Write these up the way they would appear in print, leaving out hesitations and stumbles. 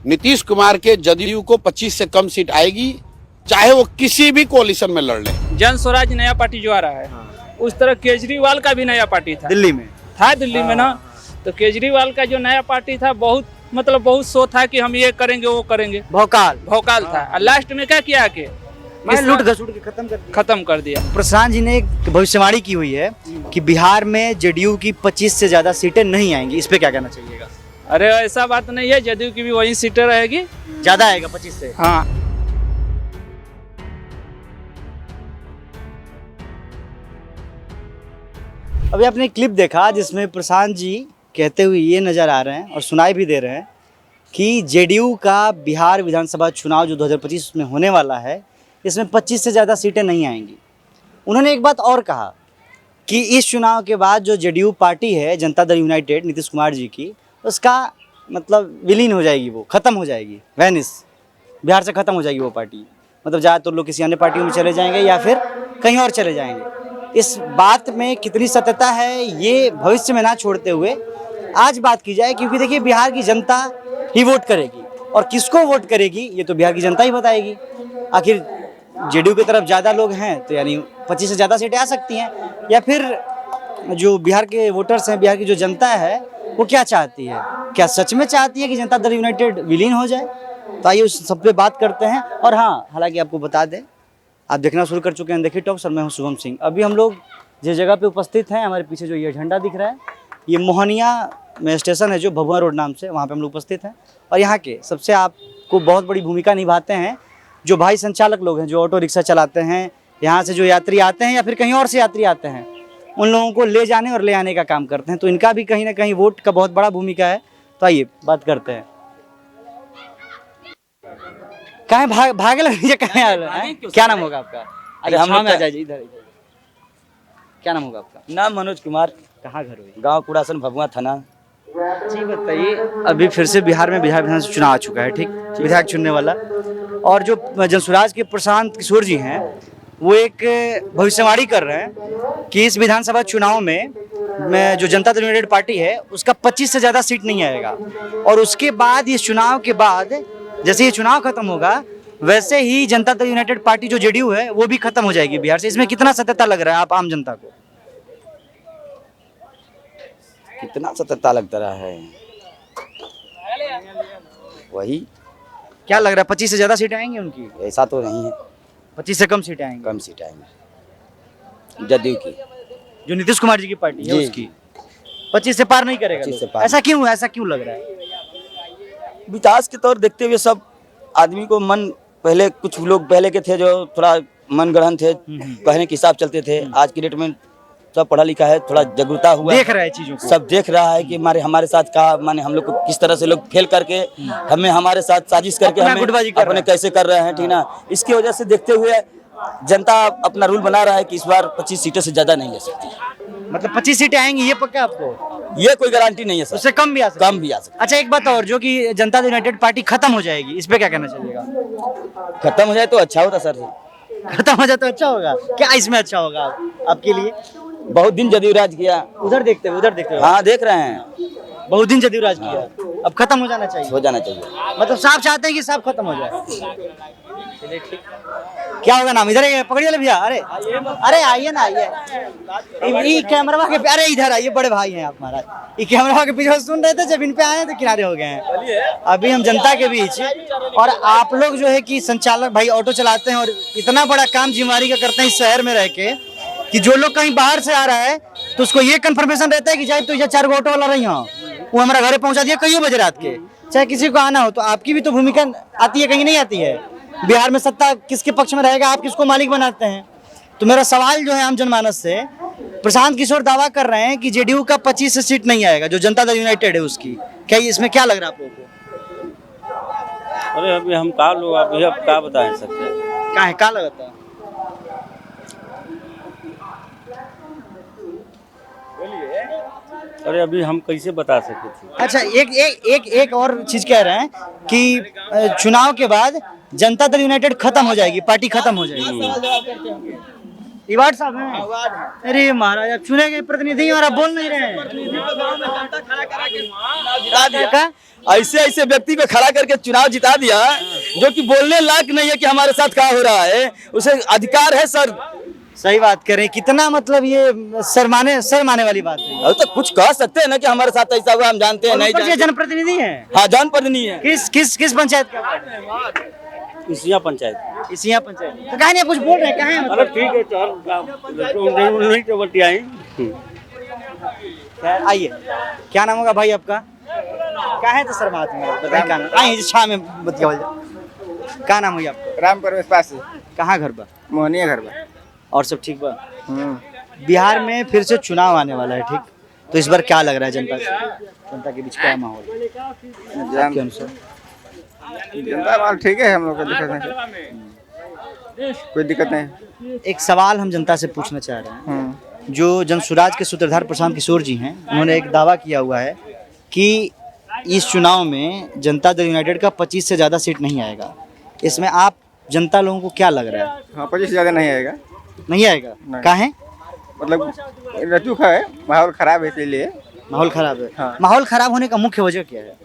नीतीश कुमार के जदयू को 25 से कम सीट आएगी, चाहे वो किसी भी कोalition में लड़ ले। जन स्वराज नया पार्टी जो आ रहा है, उस तरह केजरीवाल का भी नया पार्टी था दिल्ली में दिल्ली में ना। तो केजरीवाल का जो नया पार्टी था बहुत सो था कि हम ये करेंगे वो करेंगे, भौकाल था। और लास्ट में क्या किया कि मैं लूट घसूट के खत्म कर दिया। प्रशांत जी ने एक भविष्यवाणी की हुई है कि बिहार में जेडीयू की 25 से ज्यादा सीटें नहीं आएंगी, इस पे क्या कहना चाहिएगा? अरे ऐसा बात नहीं है, जदयू की भी वही सीटें रहेगी, ज्यादा आएगा 25 से। हाँ। अभी आपने एक क्लिप देखा जिसमें प्रशांत जी कहते हुए ये नजर आ रहे हैं और सुनाई भी दे रहे हैं कि जेडीयू का बिहार विधानसभा चुनाव जो 2025 में होने वाला है, इसमें 25 से ज़्यादा सीटें नहीं आएंगी। उन्होंने एक बात और कहा कि इस चुनाव के बाद जो जेडीयू पार्टी है, जनता दल यूनाइटेड नीतीश कुमार जी की, उसका मतलब विलीन हो जाएगी, वो ख़त्म हो जाएगी, वैनिस, बिहार से ख़त्म हो जाएगी वो पार्टी। मतलब ज़्यादातर लोग किसी अन्य पार्टियों में चले जाएंगे या फिर कहीं और चले जाएंगे। इस बात में कितनी सत्यता है, ये भविष्य में ना छोड़ते हुए आज बात की जाए, क्योंकि देखिए बिहार की जनता ही वोट करेगी और किसको वोट करेगी ये तो बिहार की जनता ही बताएगी। आखिर जेडीयू की तरफ ज़्यादा लोग हैं तो यानी 25 से ज़्यादा सीटें आ सकती हैं, या फिर जो बिहार के वोटर्स हैं, बिहार की जो जनता है वो क्या चाहती है, क्या सच में चाहती है कि जनता दल यूनाइटेड विलीन हो जाए? तो आइए उस सब पे बात करते हैं। और हाँ, हालांकि आपको बता दें, आप देखना शुरू कर चुके हैं देखिए टॉक्स, और मैं हूँ शुभम सिंह। अभी हम लोग जिस जगह पे उपस्थित हैं, हमारे पीछे जो ये झंडा दिख रहा है, ये मोहनिया में स्टेशन है जो भभुआ रोड नाम से, वहाँ पे हम लोग उपस्थित हैं। और यहाँ के सबसे आपको बहुत बड़ी भूमिका निभाते हैं जो भाई संचालक लोग हैं, जो ऑटो रिक्शा चलाते हैं, यहाँ से जो यात्री आते हैं या फिर कहीं और से यात्री आते हैं, उन लोगों को ले जाने और ले आने का काम करते हैं। तो इनका भी कहीं ना कहीं वोट का बहुत बड़ा भूमिका है। तो आइए बात करते हैं। कहाँ भागे लगे, कहाँ है? क्या नाम होगा आपका? अरे हम आ जाइए इधर। क्या नाम होगा आपका? नाम मनोज कुमार, कहाँ घर हुई? गांव कुड़ासन, भभुआ थाना। जी बताइए, अभी फिर से बिहार में बिहार विधानसभा चुनाव आ चुका है, ठीक, विधायक चुनने वाला, और जो जनसुराज के प्रशांत किशोर जी हैं वो एक भविष्यवाणी कर रहे हैं कि इस विधानसभा चुनाव में जो जनता दल यूनाइटेड पार्टी है उसका 25 से ज़्यादा सीट नहीं आएगा। और उसके बाद इस चुनाव के बाद जैसे ये चुनाव खत्म होगा वैसे ही जनता दल यूनाइटेड पार्टी जो जेडीयू है वो भी खत्म हो जाएगी बिहार से। इसमें कितना सत्यता लग रहा है आप आम जनता को? कितना सत्यता लगता रहा है, वही क्या लग रहा है, 25 से ज़्यादा सीटें आएंगी उनकी? ऐसा तो नहीं है, 25 से कम सीटें आएंगी, कम सीट आएंगे जदयू की, जो नीतीश कुमार जी की पार्टी है उसकी 25 से पार नहीं करेगा। 25 से पार। ऐसा क्यों है, ऐसा क्यों लग रहा है? विकास के तौर देखते हुए सब आदमी को मन, पहले कुछ लोग पहले के थे जो थोड़ा मन ग्रहण थे, कहने के हिसाब चलते थे। आज की डेट में सब पढ़ा लिखा है, थोड़ा जागरूकता हुआ, देख रहा है चीजों को, सब देख रहा है कि हमारे साथ का माने हम लोग को किस तरह से लोग फेल करके हमें हमारे साथ साजिश करके हमें अपने कैसे कर रहे हैं, ठीक ना। इसकी वजह से देखते हुए जनता अपना रूल बना रहा है कि इस बार 25 सीटों से ज्यादा नहीं ले सकती। मतलब 25 सीटें आएंगी ये पक्का आपको? ये कोई गारंटी नहीं है सर, उससे कम भी आ सकता है। कम भी आ सकता अच्छा एक बात और, जो कि जनता दल यूनाइटेड पार्टी खत्म हो जाएगी, इस पे क्या कहना चाहिएगा? खत्म हो जाए तो अच्छा होता सर, खत्म हो जाए तो अच्छा होगा। क्या इसमें अच्छा होगा आपके लिए? बहुत दिन जदयू राज किया, उधर देखते हुए हाँ देख रहे हैं, बहुत दिन जदयू राज किया, अब खत्म हो जाना चाहिए। हो जाना चाहिए, मतलब साफ चाहते हैं कि सब खत्म हो जाए। चलिए ठीक। क्या होगा नाम? इधर पकड़िए भैया। अरे आइए ना, आइए कैमरा के, अरे इधर आइए, बड़े भाई हैं आप महाराज। ये कैमरा के पीछे सुन रहे थे, जब इन पे आए तो किनारे हो गए हैं। अभी हम जनता के बीच, और आप लोग जो है कि संचालक भाई ऑटो चलाते हैं और इतना बड़ा काम जिम्मेदारी का करते हैं इस शहर में रह के, कि जो लोग कहीं बाहर से आ रहा है तो उसको ये कंफर्मेशन रहता है कि चाहे तो ये 4 ऑटो वाला रही हो, वो हमारा घरे पहुंचा दिया कई बजे रात के, चाहे किसी को आना हो। तो आपकी भी तो भूमिका आती है, कहीं नहीं आती है? बिहार में सत्ता किसके पक्ष में रहेगा, आप किसको मालिक बनाते हैं? तो मेरा सवाल जो है आम जनमानस से, प्रशांत किशोर दावा कर रहे हैं कि जेडीयू का 25 सीट नहीं आएगा, जो जनता दल यूनाइटेड है उसकी, क्या इसमें क्या लग रहा है आप लोगों को? अरे अभी हम कहा लोग अभी अब क्या बता सकते, क्या लगता है? अरे अभी हम कैसे बता सकते थे। अच्छा एक और चीज कह रहे हैं कि चुनाव के बाद जनता दल यूनाइटेड खत्म हो जाएगी, पार्टी खत्म हो जाएगी। इवाड़ साहब हैं? अरे महाराज, आप चुने गए प्रतिनिधि और आप बोल नहीं रहे हैं। ऐसे ऐसे व्यक्ति को खड़ा करके चुनाव जिता दिया जो कि बोलने लायक नहीं है कि हमारे साथ क्या हो रहा है। उसे अधिकार है सर। सही बात करें, कितना मतलब ये शर्माने वाली बात है। अब तो कुछ कह सकते हैं ना कि हमारे साथ ऐसा हुआ, हम जानते हैं नहीं ऊपर से जानते। जनप्रतिनिधि है। हाँ, जनप्रतिनिधि है। किस पंचायत का? इसिया पंचायत। इसिया पंचायत। तो कहा नहीं कुछ बोल रहे हैं, कहाँ है अरे मतलब? ठीक है चल, नहीं तो बतियाई। खैर, आइए, क्या नाम होगा भाई आपका? क्या है तो सर बात में बताइए क्या नाम? आइए छा में बतिया क्या नाम है आपका? राम परवेश पासी। कहाँ घर पर? मोहनिया घर पर। और सब ठीक बा? बिहार में फिर से चुनाव आने वाला है, ठीक? तो इस बार क्या लग रहा है जनता के बीच क्या माहौल आपके अनुसार? जनता माल ठीक है, हम लोग को दिक्कत नहीं, कोई दिक्कत नहीं। एक सवाल हम जनता से पूछना चाह रहे हैं। जो जनसुराज के सूत्रधार प्रशांत किशोर जी हैं, उन्होंने एक दावा किया हुआ है कि इस चुनाव में जनता दल यूनाइटेड का 25 से ज़्यादा सीट नहीं आएगा। इसमें आप जनता लोगों को क्या लग रहा है? हाँ, 25 से ज़्यादा नहीं आएगा। नहीं आएगा? नहीं। कहाँ है? मतलब रचूक है, माहौल खराब है इसलिए। माहौल खराब है। हाँ। माहौल खराब होने का मुख्य वजह क्या है?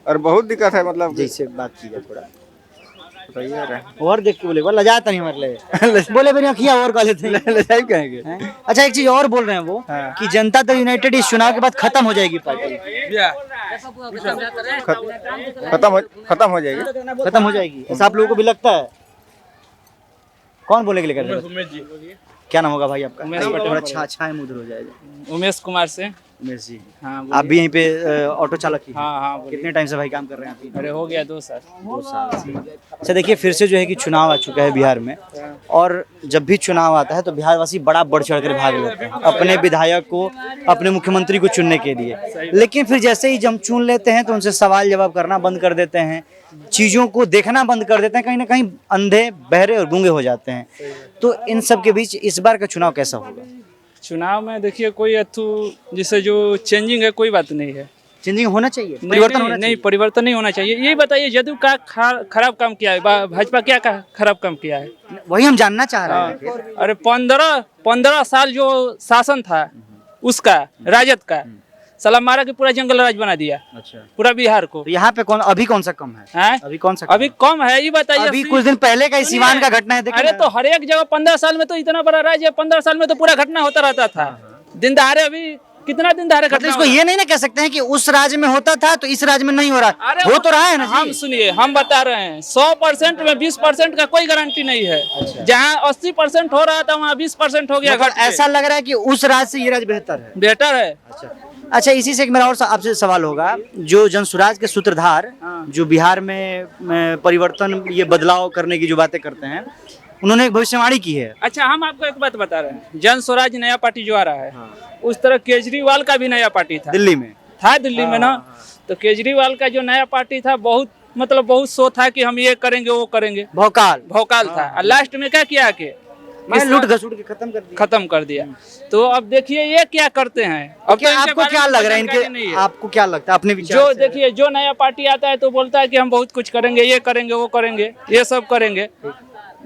और बहुत दिक्कत है, मतलब जैसे बात कीजिए थोड़ा बताइए यार। और देख के बोले बोला जाता नहीं हमारे लिए बोले मेरी अखियाँ और कॉलेज लजाई कहेंगे। हैं? अच्छा, एक चीज और बोल रहे हैं वो हाँ। कि जनता दल यूनाइटेड इस चुनाव के बाद खत्म हो जाएगी पार्टी। खत्म हो जाएगी। खत्म हो जाएगी ऐसा आप लोगों को भी लगता है? कौन बोले के लेकर? क्या नाम होगा भाई आपका? थोड़ा छाया मुद्र हो जाएगा। उमेश कुमार से। उमेश जी, हाँ आप भी यहीं पे ऑटो चालक ही हैं? हाँ हाँ बोलिए। कितने टाइम से भाई काम कर रहे हैं आप? अरे हो गया 2 साल। 2 साल से। अच्छा देखिए, फिर से जो है कि चुनाव आ चुका है बिहार में, और जब भी चुनाव आता है तो बिहार वासी बड़ा बढ़ चढ़ कर भाग लेते हैं अपने विधायक को, अपने मुख्यमंत्री को चुनने के लिए। लेकिन फिर जैसे ही जब चुन लेते हैं तो उनसे सवाल जवाब करना बंद कर देते हैं, चीज़ों को देखना बंद कर देते हैं, कहीं ना कहीं अंधे, बहरे और गूंगे हो जाते हैं। तो इन सब के बीच इस बार का चुनाव कैसा होगा? चुनाव में देखिए कोई अथू जिससे जो चेंजिंग है कोई बात नहीं है। चेंजिंग होना चाहिए, नहीं, परिवर्तन होना नहीं, चाहिए। परिवर्तन नहीं होना चाहिए। यही बताइए जदयू का खराब काम किया है, भाजपा क्या खराब काम किया है? वही हम जानना चाह रहे हैं। अरे 15 साल जो शासन था उसका, राजद का, साला मारा के पूरा जंगल राज बना दिया। अच्छा, पूरा बिहार को। तो यहाँ पे अभी कौन सा कम है? हैं? अभी कौन सा अभी कम है, ये बताइए। अभी कुछ दिन पहले का ही सिवान का घटना है, देखिए अरे ना। तो हर एक जगह 15 साल में तो इतना बड़ा राज्य है, 15 साल में तो पूरा घटना होता रहता था। दिन दहाड़े अभी कितना दिन दहाड़े मतलब घटना इसको हो रहा है? ये नहीं ना कह सकते हैं कि उस राज्य में होता था तो इस राज्य में नहीं हो रहा। अरे हो तो रहा है ना हम जी। सुनिए, हम बता रहे हैं 100% में 20% का कोई गारंटी नहीं है। जहाँ 80% हो रहा था वहाँ 20% हो गया। मतलब घट के। ऐसा लग रहा है कि उस राज्य से ये राज्य बेहतर है। बेटर है। अच्छा, इसी से एक मेरा और आपसे सवाल होगा, जो जनसुराज के सूत्रधार जो बिहार में परिवर्तन, ये बदलाव करने की जो बातें करते हैं, उन्होंने एक भविष्यवाणी की है। अच्छा, हम आपको एक बात बता रहे हैं, जन स्वराज नया पार्टी जो आ रहा है, उस तरह केजरीवाल का भी नया पार्टी था दिल्ली में दिल्ली में ना। तो केजरीवाल का जो नया पार्टी था बहुत सो था कि हम ये करेंगे वो करेंगे, भौकाल था। और लास्ट में क्या किया कि मैं लूट घसूट के खत्म कर दिया। तो अब देखिए ये क्या करते हैं। अब क्या तो इनके आपको बारे क्या में लग रहा है जानकारी नहीं इनके? आपको क्या लगता है अपने विचार जो से? देखिए, जो नया पार्टी आता है तो बोलता है कि हम बहुत कुछ करेंगे, ये करेंगे वो करेंगे, ये सब करेंगे।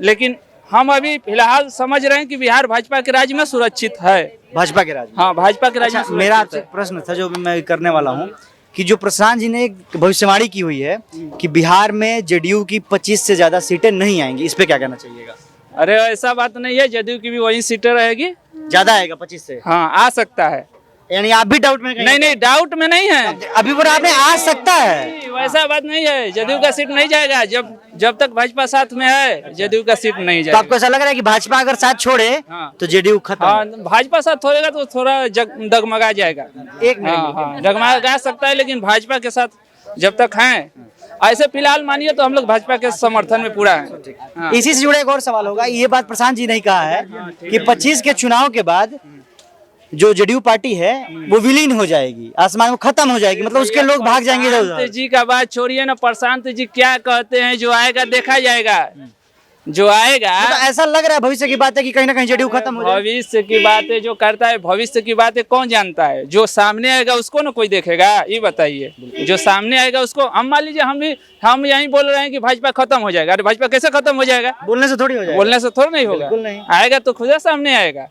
लेकिन हम अभी फिलहाल समझ रहे हैं कि बिहार भाजपा के राज्य में सुरक्षित है। भाजपा के राज्य? हाँ, भाजपा के राज्य में अच्छा, मेरा सुरक्षित आपसे है। प्रश्न था जो मैं करने वाला हूँ कि जो प्रशांत जी ने एक भविष्यवाणी की हुई है कि बिहार में जेडीयू की 25 से ज्यादा सीटें नहीं आएंगी, इस पे क्या कहना चाहिएगा? अरे ऐसा बात नहीं है, जदयू की भी वही सीटें रहेगी। ज्यादा आएगा 25 से? हाँ, आ सकता है। यानी आप भी डाउट में? नहीं, डाउट में नहीं है। अभी बोला आपने आ सकता है। वैसा बात नहीं है, जदयू का सीट नहीं जाएगा। जब तक भाजपा साथ में है जदयू का सीट नहीं तो जाएगा। आपको ऐसा लग रहा है कि भाजपा अगर साथ छोड़े हाँ। तो जेडीयू खत्म? हाँ, भाजपा साथ होएगा तो थोड़ा डगमगा जाएगा। हाँ, डगमगा सकता है, लेकिन भाजपा के साथ जब तक हैं, ऐसे फिलहाल मानिए तो हम लोग भाजपा के समर्थन में पूरा है। हाँ। इसी से जुड़ा एक और सवाल होगा, ये बात प्रशांत जी ने कहा है कि 25 के चुनाव के बाद जो जेडीयू पार्टी है वो विलीन हो जाएगी, आसमान में खत्म हो जाएगी, मतलब उसके लोग भाग जाएंगे इधर उधर। प्रशांत जी का बात छोड़िए ना, प्रशांत जी क्या कहते हैं, जो आएगा देखा जाएगा। जो आएगा तो ऐसा लग रहा है भविष्य की बात है कि कहीं ना कहीं जेडीयू खत्म हो जाएगी। भविष्य की बातें जो करता है, भविष्य की बातें कौन जानता है? जो सामने आएगा उसको ना कोई देखेगा। ये बताइए, जो सामने आएगा उसको। हम मान लीजिए हम यही बोल रहे हैं कि भाजपा खत्म हो जाएगा। अरे भाजपा कैसे खत्म हो जाएगा? बोलने से थोड़ी हो जाएगा। बोलने से थोड़ा नहीं होगा, बिल्कुल नहीं। आएगा तो खुद सामने आएगा।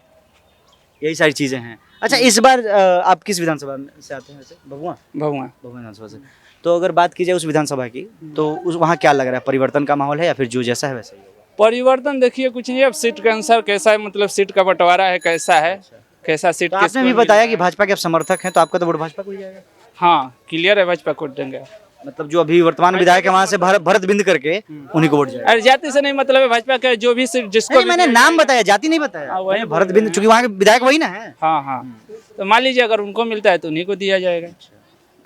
यही सारी चीजें हैं। अच्छा, इस बार आप किस विधानसभा से आते हैं? भभुआ भगवान विधानसभा से। तो अगर बात की जाए उस विधानसभा की, तो उस वहाँ क्या लग रहा है, परिवर्तन का माहौल है या फिर जो जैसा है वैसा ही होगा? परिवर्तन देखिए कुछ नहीं, अब सीट का अनुसार कैसा है, मतलब सीट का बंटवारा है कैसा है, कैसा सीट तो आपने किसको भी मिल बताया रहा कि भाजपा के आप समर्थक हैं, तो आपका तो वोट भाजपा को ही जाएगा। है। हाँ क्लियर है, भाजपा को देंगे। मतलब जो अभी वर्तमान विधायक है वहाँ से भरत बिंद करके उन्हीं को वोट जाएगा। अरे जाति से नहीं मतलब है, भाजपा का जो भी सीट जिसको नहीं, भी मैंने दिया नाम जाएगा। बताया, जाति नहीं बताया। हाँ, वही मैंने भरत बिंद, चूंकि वहाँ के विधायक वही ना है। हाँ हाँ, तो मान लीजिए अगर उनको मिलता है तो उन्हीं को दिया जाएगा,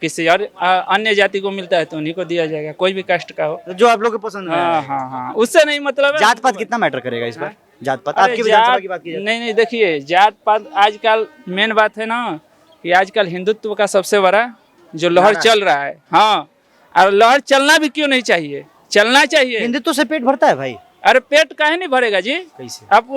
किसी और अन्य जाति को मिलता है तो उन्हीं को दिया जाएगा, कोई भी कास्ट का हो। तो जो आप लोग को पसंद है। हाँ हाँ हाँ, उससे नहीं मतलब है। जात पात कितना मैटर करेगा इस बार? जात पात अरे आपकी विधानसभा जात की बात की जाए नहीं नहीं, देखिए जात पात आजकल मेन बात है ना कि आजकल हिंदुत्व का सबसे बड़ा जो लहर चल रहा है। हाँ, और लहर चलना भी क्यों नहीं चाहिए, चलना चाहिए। हिंदुत्व से पेट भरता है भाई। अरे पेट काहे नहीं भरेगा जी? कैसे? आप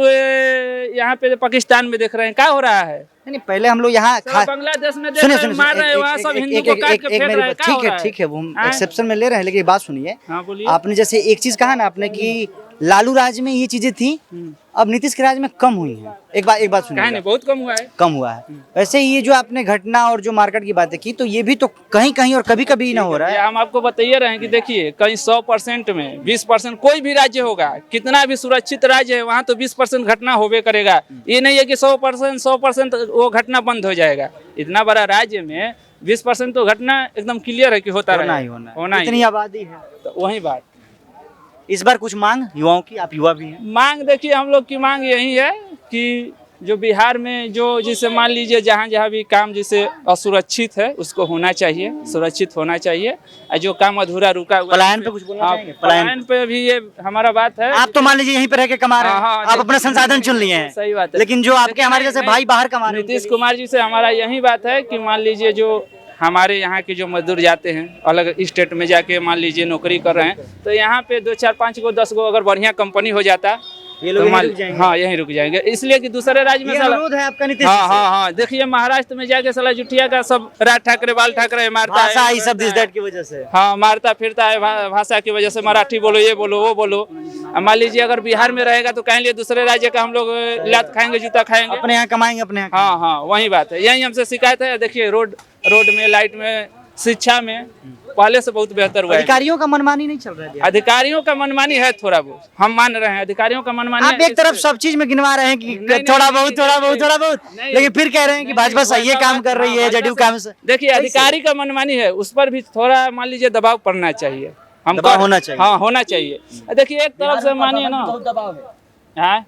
यहाँ पे पाकिस्तान में देख रहे हैं क्या हो रहा है, नहीं, पहले हम लोग यहाँ सब बांग्लादेश में देख सुनिए रहे हैं, मार रहे हैं, वहाँ सब हिंदू को काट के फेंक रहे हैं, क्या हो रहा है? ठीक है, वो हम हाँ? एक्सेप्शन में ले रहे हैं, लेकिन ये बात सुनिए। हाँ बोलिए। आपने जैसे एक चीज कहा ना आपने कि लालू राज में ये चीजें थी, अब नीतीश के राज में कम हुई हैं। एक बात काहे सुनिए, नहीं, बहुत कम हुआ है। कम हुआ है। वैसे ही ये जो आपने घटना और जो मार्केट की बातें की, तो ये भी तो कहीं कहीं और कभी कभी ना हो रहा ये है। हम आपको बताइए रहे हैं कि देखिए कहीं 100% में 20% कोई भी राज्य होगा, कितना भी सुरक्षित राज्य है वहाँ तो 20% घटना होबे करेगा। ये नहीं है कि 100% वो घटना बंद हो जाएगा। इतना बड़ा राज्य में 20% तो घटना एकदम क्लियर है कि होता होना ही रहेगा, होना है। इतनी आबादी है। तो वही बात। इस बार कुछ मांग युवाओं की, आप युवा भी हैं। मांग देखिए हम लोग की मांग यही है कि जो बिहार में जो जैसे मान लीजिए जहाँ जहाँ भी काम जैसे असुरक्षित है उसको होना चाहिए, सुरक्षित होना चाहिए। और जो काम अधूरा रुका हुआ, पलायन पे कुछ बोलना हाँ, चाहेंगे? पलायन पे भी ये हमारा बात है। आप तो मान लीजिए यहीं पे रह के कमा रहे हैं, हाँ, आप अपना संसाधन चुन लिए हैं। सही बात है। लेकिन जो आपके हमारे जैसे नहीं, भाई बाहर कमा रहे हैं, नीतीश कुमार जी से हमारा यही बात है कि मान लीजिए जो हमारे यहाँ के जो मजदूर जाते हैं अलग स्टेट में जाके मान लीजिए नौकरी कर रहे हैं, तो यहाँ पे 2 4 5 गो 10 गो अगर बढ़िया कंपनी हो जाता ये लोग तो यहीं रुक जाएंगे। हाँ यहीं रुक जाएंगे, इसलिए कि दूसरे राज्य में ये साला अनुरोध है आपका नीतीश हाँ जी से। हाँ हाँ, देखिए महाराष्ट्र में जाके साला जुटिया का सब राज ठाकरे बाल ठाकरे मारता भाषा है, ये सब दिस दैट की वजह से। हाँ मारता फिरता है भाषा की वजह से, मराठी बोलो, ये बोलो, वो बोलो। अब मान लीजिए अगर बिहार में रहेगा तो कहीं लिए दूसरे राज्य का हम लोग लात खाएंगे, जूता खाएंगे। अपने यहाँ कमाएंगे, अपने यहाँ हाँ हाँ वही बात है, यही हमसे शिकायत है। देखिए रोड में, लाइट में, शिक्षा में पहले से बहुत बेहतर हुआ है। अधिकारियों का मनमानी नहीं चल रहा है। अधिकारियों का मनमानी है थोड़ा बहुत, हम मान रहे हैं अधिकारियों का मनमानी आप है। एक तरफ सब चीज में गिनवा रहे हैं कि नहीं, थोड़ा नहीं, बहुत, नहीं, लेकिन फिर कह रहे हैं कि भाजपा सही काम कर रही है, जदयू काम से। देखिए अधिकारी का मनमानी है, उस पर भी थोड़ा मान लीजिए दबाव पड़ना चाहिए, हम दबाव होना चाहिए। हाँ होना चाहिए। देखिए एक तरफ से मानिए ना, हाँ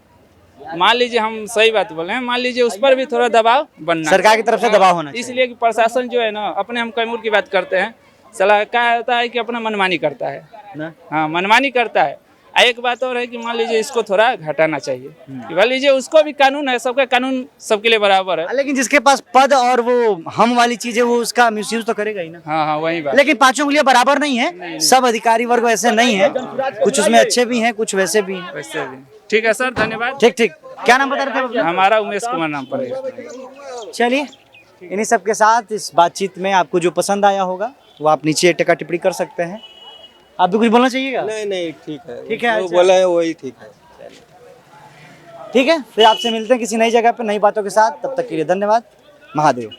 मान लीजिए हम सही बात बोले हैं, मान लीजिए उस पर भी थोड़ा दबाव बनना, सरकार की तरफ से दबाव होना चाहिए। इसलिए कि प्रशासन जो है ना, अपने हम कैमूर की बात करते हैं, सलाह क्या होता है कि अपना मनमानी करता है ना? हाँ मनमानी करता है। एक बात और है कि मान लीजिए इसको थोड़ा घटाना चाहिए, कि मान लीजिए उसको भी कानून है, सबका कानून सबके लिए बराबर है। लेकिन जिसके पास पद और वो हम वाली चीज है, वो उसका मिसयूज तो करेगा ही ना। हाँ हाँ वही बात। लेकिन पांचों के लिए बराबर नहीं है, सब अधिकारी वर्ग ऐसे नहीं है, कुछ उसमें अच्छे भी हैं, कुछ वैसे भी हैं। वैसे भी ठीक है सर, धन्यवाद। ठीक, क्या नाम बता रहे थे अपना? हमारा उमेश कुमार नाम पड़ेगा। चलिए, इन्हीं सब के साथ इस बातचीत में आपको जो पसंद आया होगा वो आप नीचे टिक्का टिप्पणी कर सकते हैं। आप भी कुछ बोलना चाहिएगा? नहीं ठीक है, ठीक है, जो अच्छा। बोला है वही ठीक है। ठीक है, फिर आपसे मिलते हैं किसी नई जगह पे नई बातों के साथ। तब तक के लिए धन्यवाद। महादेव।